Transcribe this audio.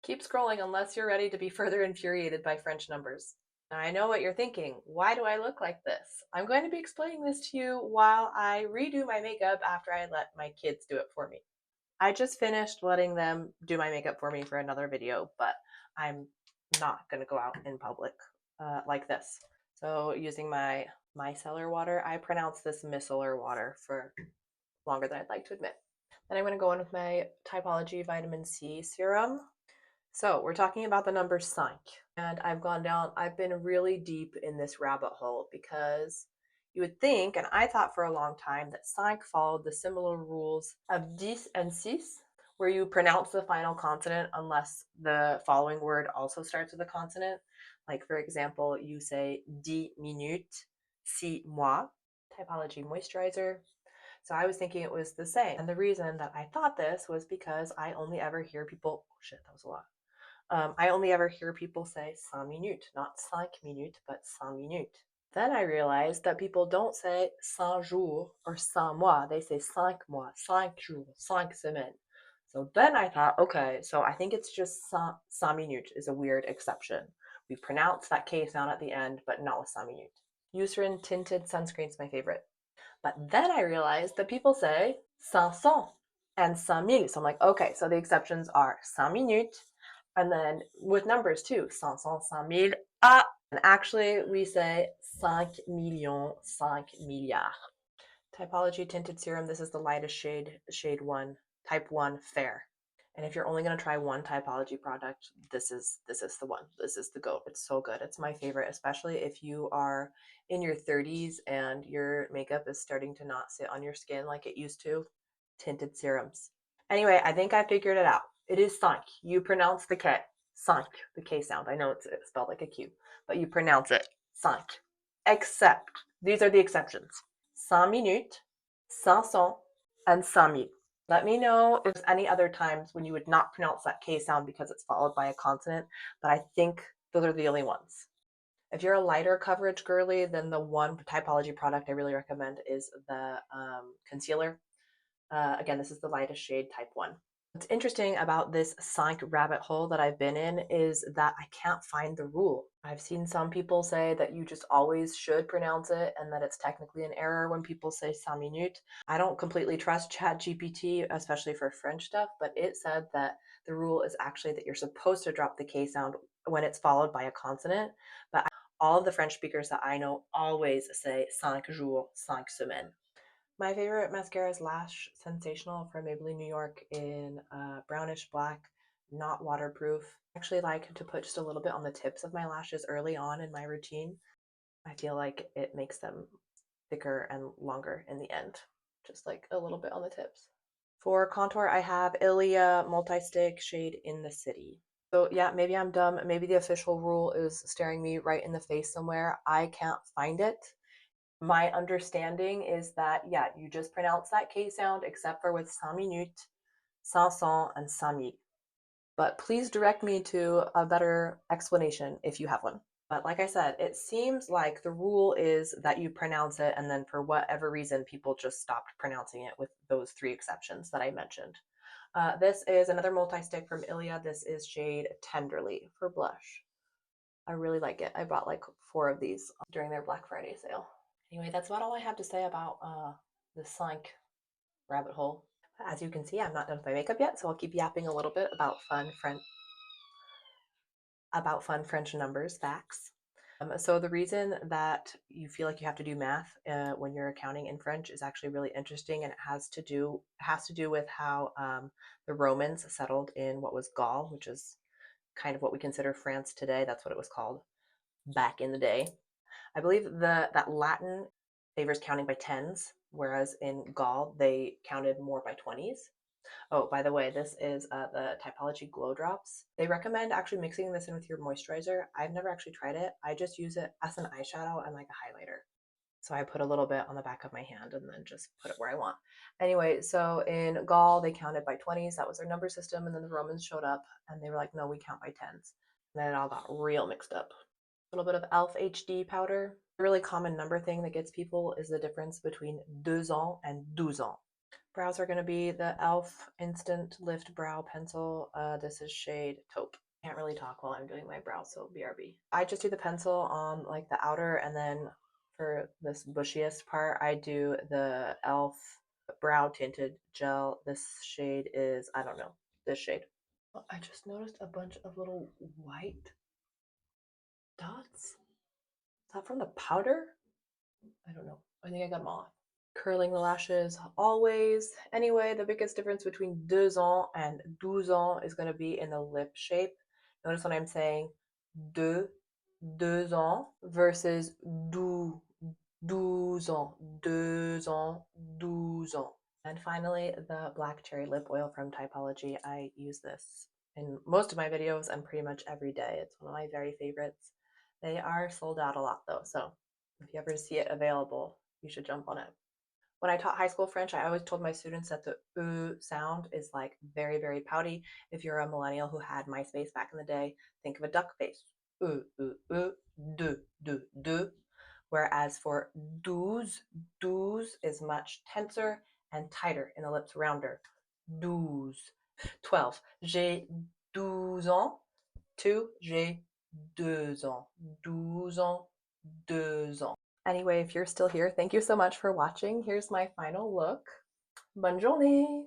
Keep scrolling unless you're ready to be further infuriated by French numbers. Now, I know what you're thinking. Why do I look like this? I'm going to be explaining this to you while I redo my makeup after I let my kids do it for me. I just finished letting them do my makeup for me for another video, but I'm not going to go out in public like this. So using my micellar water, I pronounce this micellar water for longer than I'd like to admit. Then I'm going to go in with my Typology Vitamin C Serum. So we're talking about the number cinq, and I've been really deep in this rabbit hole because you would think, and I thought for a long time, that cinq followed the similar rules of dix and six, where you pronounce the final consonant unless the following word also starts with a consonant. Like, for example, you say 10 minutes, 6 mois, typology moisturizer. So I was thinking it was the same. And the reason that I thought this was because I only ever hear people, oh shit, that was a lot. I only ever hear people say 5 minutes, not 5 minutes, but 5 minutes. Then I realized that people don't say 5 jours or 5 mois. They say 5 mois, 5 jours, 5 semaines. So then I thought, okay, so I think it's just 5 minutes is a weird exception. We pronounce that K sound at the end, but not with 5 minutes. Eucerin tinted sunscreen is my favorite. But then I realized that people say 500 and 5000. So I'm like, okay, so the exceptions are 5 minutes, and then with numbers too, 500, 5000. Ah, and actually we say 5 millions, 5 milliards. Typology tinted serum. This is the lightest shade 1, type 1 fair. And if you're only going to try one typology product, this is the one. This is the GOAT. It's so good. It's my favorite, especially if you are in your 30s and your makeup is starting to not sit on your skin like it used to. Tinted serums. Anyway, I think I figured it out. It is cinq. You pronounce the K. Cinq, the K sound. I know it's spelled like a Q, but you pronounce it cinq. Except, these are the exceptions. 5 minutes, 500, and 5000. Let me know if there's any other times when you would not pronounce that K sound because it's followed by a consonant, but I think those are the only ones. If you're a lighter coverage girly, then the one typology product I really recommend is the concealer. Again, this is the lightest shade, type 1. What's interesting about this cinq rabbit hole that I've been in is that I can't find the rule. I've seen some people say that you just always should pronounce it and that it's technically an error when people say 5 minutes. I don't completely trust ChatGPT, especially for French stuff, but it said that the rule is actually that you're supposed to drop the K sound when it's followed by a consonant. But all of the French speakers that I know always say 5 jours, 5 semaines. My favorite mascara is Lash Sensational from Maybelline New York in brownish black, not waterproof. I actually like to put just a little bit on the tips of my lashes early on in my routine. I feel like it makes them thicker and longer in the end, just like a little bit on the tips. For contour, I have Ilia Multi-Stick shade In the City. So yeah, maybe I'm dumb. Maybe the official rule is staring me right in the face somewhere. I can't find it. My understanding is that, yeah, you just pronounce that K sound except for with 5 minutes, 500, and 5000. But please direct me to a better explanation if you have one. But like I said, it seems like the rule is that you pronounce it, and then for whatever reason, people just stopped pronouncing it with those 3 exceptions that I mentioned. This is another multi-stick from Ilia. This is shade Tenderly for blush. I really like it. I bought like 4 of these during their Black Friday sale. Anyway, that's about all I have to say about the cinq rabbit hole. As you can see, I'm not done with my makeup yet, so I'll keep yapping a little bit about fun French numbers facts. So the reason that you feel like you have to do math when you're accounting in French is actually really interesting, and it has to do with how the Romans settled in what was Gaul, which is kind of what we consider France today. That's what it was called back in the day. I believe that Latin favors counting by tens, whereas in Gaul they counted more by 20s. Oh, by the way, this is the Typology Glow Drops. They recommend actually mixing this in with your moisturizer. I've never actually tried it. I just use it as an eyeshadow and like a highlighter. So I put a little bit on the back of my hand and then just put it where I want. Anyway, so in Gaul, they counted by 20s. That was their number system. And then the Romans showed up and they were like, no, we count by tens. And then it all got real mixed up. A little bit of e.l.f. HD powder. A really common number thing that gets people is the difference between 2 ans and 12 ans. Brows are going to be the e.l.f. Instant Lift Brow Pencil. This is shade Taupe. Can't really talk while I'm doing my brows, so BRB. I just do the pencil on like the outer, and then for this bushiest part, I do the e.l.f. Brow Tinted Gel. This shade is, I don't know, this shade. I just noticed a bunch of little white dots. Is that from the powder? I don't know. I think I got them off. Curling the lashes always. Anyway, the biggest difference between 2 ans and 12 ans is going to be in the lip shape. Notice when I'm saying 2 ans versus 12 ans, 2 ans, 12 ans. And finally, the black cherry lip oil from Typology. I use this in most of my videos and pretty much every day. It's one of my very favorites. They are sold out a lot though, so if you ever see it available, you should jump on it. When I taught high school French, I always told my students that the sound is like very, very pouty. If you're a millennial who had MySpace back in the day, think of a duck face. De. Whereas for douze, douze is much tenser and tighter in the lips, rounder. Douze. 12. J'ai 12 ans. 2. J'ai 2 ans. 12 ans. 2 ans. Anyway, if you're still here, thank you so much for watching. Here's my final look. Bonne journée!